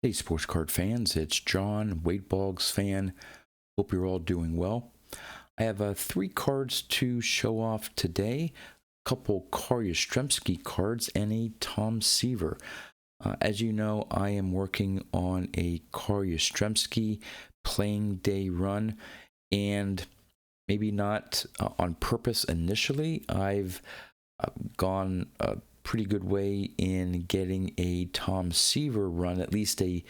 Hey, sports card fans, it's John, Boggs fan. Hope you're all doing well. I have three cards to show off today. A couple Carl Yastrzemski cards and a Tom Seaver. As you know, I am working on a Carl Yastrzemski playing day run, and maybe not on purpose initially. I've gone pretty good way in getting a Tom Seaver run, at least a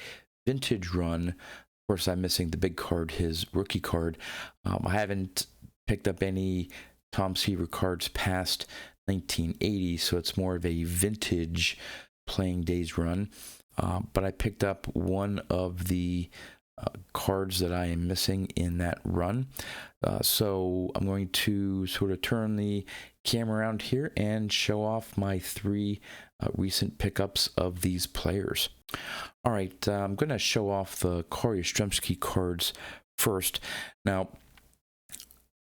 vintage run. Of course, I'm missing the big card, his rookie card. I haven't picked up any Tom Seaver cards past 1980, so it's more of a vintage playing days run. But I picked up one of the cards that I am missing in that run. So I'm going to sort of turn the camera around here and show off my three recent pickups of these players. All right, I'm going to show off the Carl Yastrzemski cards first. Now,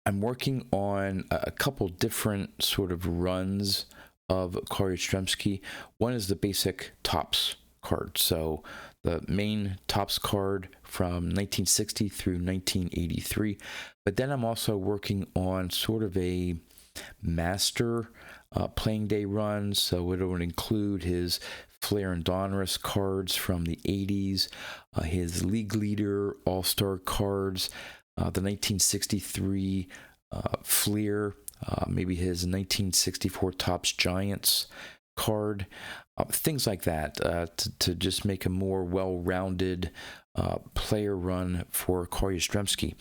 I'm working on a couple different sort of runs of Carl Yastrzemski. One is the basic Topps card. So the main Topps card from 1960 through 1983. But then I'm also working on sort of a master playing day run. So it would include his Flair and Donruss cards from the 80s, his league leader all-star cards, the 1963 Fleer, maybe his 1964 Topps Giants card, things like that, to just make a more well-rounded player run for Carl Yastrzemski.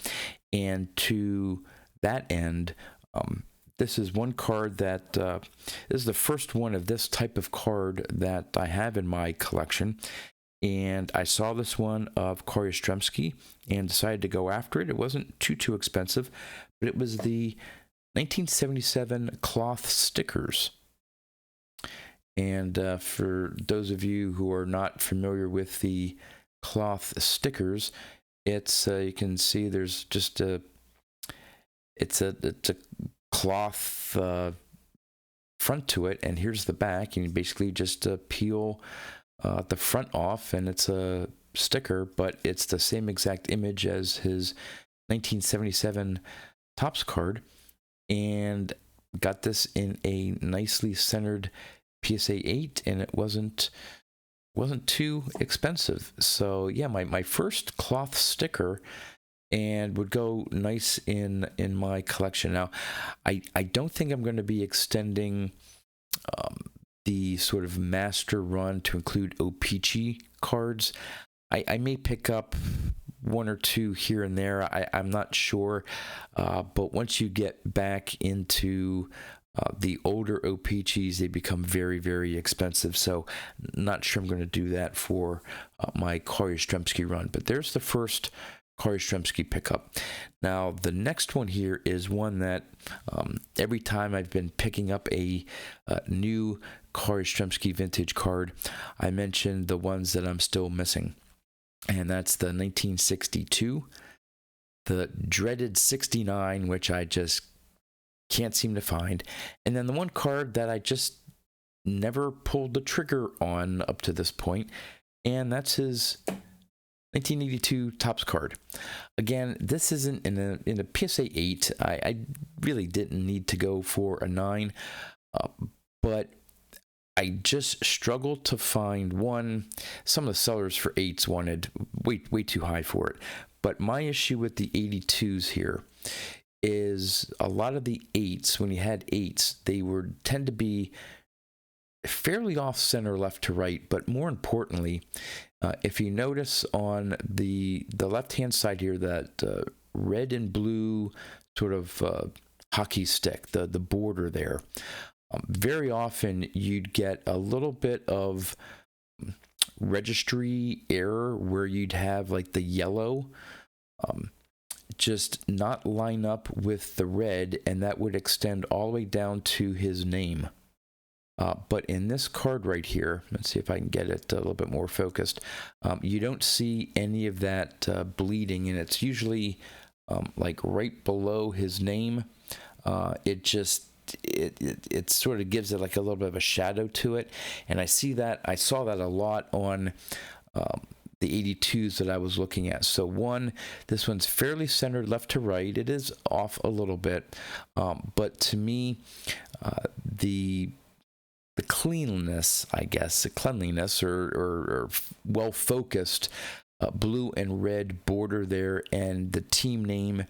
And to that end, this is one card that this is the first one of this type of card that I have in my collection. And I saw this one of Carl Yastrzemski and decided to go after it. It wasn't too expensive, but it was the 1977 cloth stickers. And for those of you who are not familiar with the cloth stickers, it's you can see there's just it's a cloth front to it, and here's the back, and you basically just peel the front off, and it's a sticker, but it's the same exact image as his 1977 Topps card, and got this in a nicely centered PSA 8, and it wasn't too expensive. So yeah, my first cloth sticker, and would go nice in my collection. Now, I don't think I'm going to be extending the sort of master run to include O-Pee-Chee cards. I may pick up one or two here and there. I'm not sure, but once you get back into the older O-Pee-Chees, they become very expensive. So not sure I'm going to do that for my Carl Yastrzemski run. But there's the first Carl Yastrzemski pickup. Now, the next one here is one that every time I've been picking up a new Carl Yastrzemski vintage card, I mention the ones that I'm still missing. And that's the 1962, the dreaded 69, which I just can't seem to find, and then the one card that I just never pulled the trigger on up to this point, and that's his 1982 Topps card. Again, this isn't in a PSA 8. I really didn't need to go for a 9, but I just struggled to find one. Some of the sellers for 8s wanted way too high for it, but my issue with the 82s here is a lot of the 8s, when you had 8s, they would tend to be fairly off center left to right, but more importantly, if you notice on the left-hand side here, that red and blue sort of hockey stick, the border there, very often you'd get a little bit of registry error where you'd have like the yellow just not line up with the red, and that would extend all the way down to his name. But in this card right here, let's see if I can get it a little bit more focused, you don't see any of that bleeding, and it's usually like right below his name. It sort of gives it like a little bit of a shadow to it, and I saw that a lot on the 82s that I was looking at. So this one's fairly centered left to right. It is off a little bit, but to me, the cleanliness, I guess, the cleanliness or well-focused blue and red border there, and the team name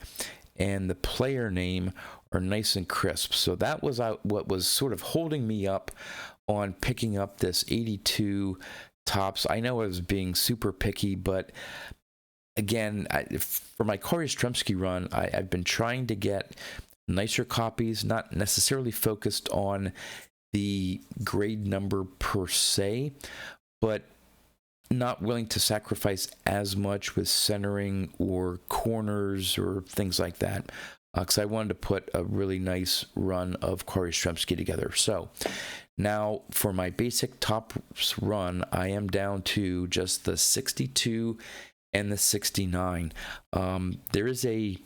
and the player name are nice and crisp. So that was what was sort of holding me up on picking up this 82 Topps. I know I was being super picky, but again, for my Carl Yastrzemski run, I've been trying to get nicer copies, not necessarily focused on the grade number per se, but not willing to sacrifice as much with centering or corners or things like that, because I wanted to put a really nice run of Carl Yastrzemski together. So now for my basic Topps run, I am down to just the 62 and the 69. There is a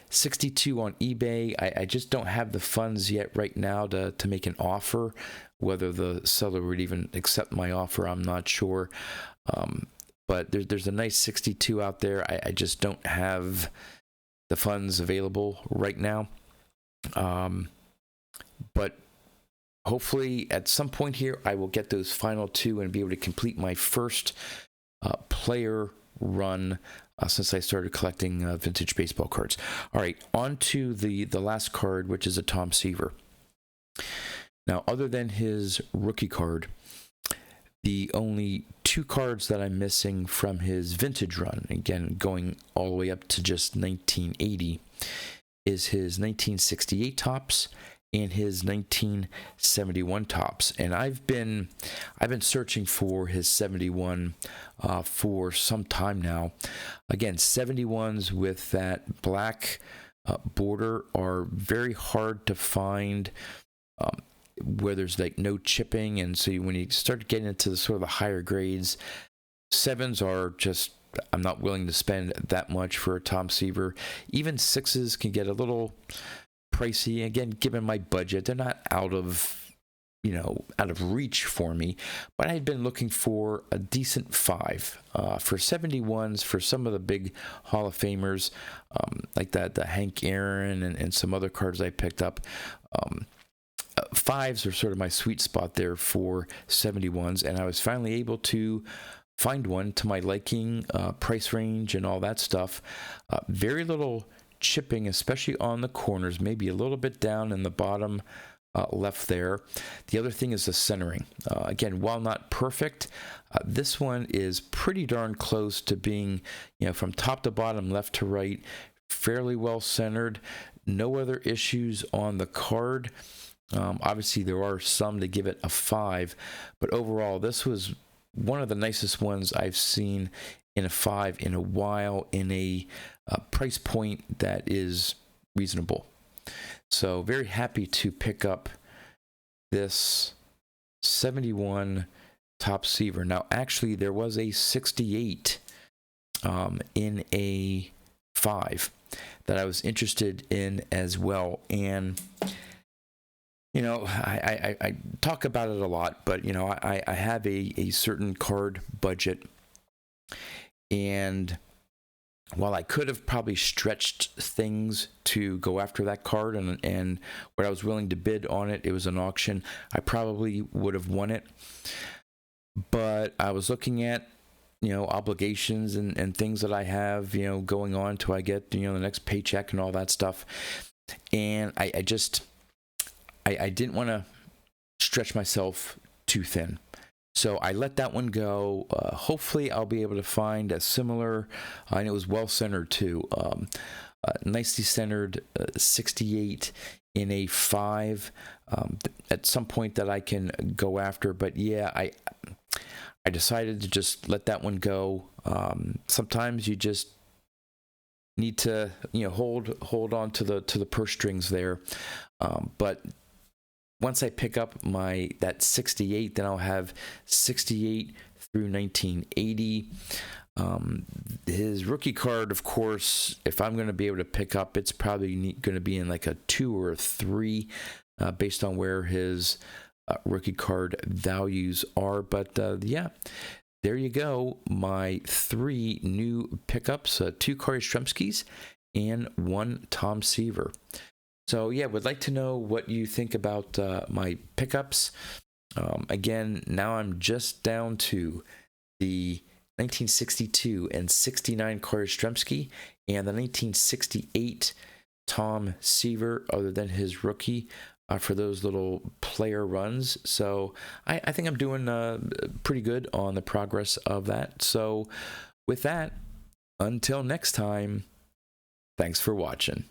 62 on eBay. I just don't have the funds yet right now to make an offer. Whether the seller would even accept my offer, I'm not sure. But there's a nice 62 out there. I just don't have the funds available right now. But hopefully at some point here, I will get those final two and be able to complete my first player run since I started collecting vintage baseball cards. All right, on to the last card, which is a Tom Seaver. Now, other than his rookie card, the only two cards that I'm missing from his vintage run, again, going all the way up to just 1980, is his 1968 Topps and his 1971 Topps. And I've been searching for his 71 for some time now. Again, 71s with that black border are very hard to find, where there's like no chipping, and so when you start getting into the sort of the higher grades, 7s are just, I'm not willing to spend that much for a Tom Seaver. Even 6s can get a little pricey. Again, given my budget, they're not out of reach for me, but I had been looking for a decent 5 for 71s for some of the big Hall of Famers, like the Hank Aaron and some other cards I picked up. 5s are sort of my sweet spot there for 71s, and I was finally able to find one to my liking, price range and all that stuff. Very little chipping, especially on the corners, maybe a little bit down in the bottom left there. The other thing is the centering. Again, while not perfect, this one is pretty darn close to being, from top to bottom, left to right, fairly well centered. No other issues on the card. Obviously, there are some to give it a 5, but overall, this was one of the nicest ones I've seen in a 5 in a while, in a price point that is reasonable. So very happy to pick up this 71 Topps Seaver. Now, actually, there was a 68 in a 5 that I was interested in as well, and I talk about it a lot, but I have a certain card budget, and while I could have probably stretched things to go after that card, and what I was willing to bid on it, it was an auction, I probably would have won it. But I was looking at obligations and things that I have going on till I get the next paycheck and all that stuff, and I didn't want to stretch myself too thin. So I let that one go. Hopefully I'll be able to find a similar, and it was well centered too, nicely centered 68 in a 5 at some point that I can go after. But yeah, I decided to just let that one go. Sometimes you just need to hold on to the purse strings there, but once I pick up that 68, then I'll have 68 through 1980. His rookie card, of course, if I'm going to be able to pick up, it's probably going to be in like a 2 or a 3, based on where his rookie card values are. But yeah, there you go. My 3 new pickups, 2 Carl Yastrzemskis and 1 Tom Seaver. So yeah, would like to know what you think about my pickups. Again, now I'm just down to the 1962 and 69 Carl Yastrzemski and the 1968 Tom Seaver, other than his rookie, for those little player runs. So I think I'm doing pretty good on the progress of that. So with that, until next time, thanks for watching.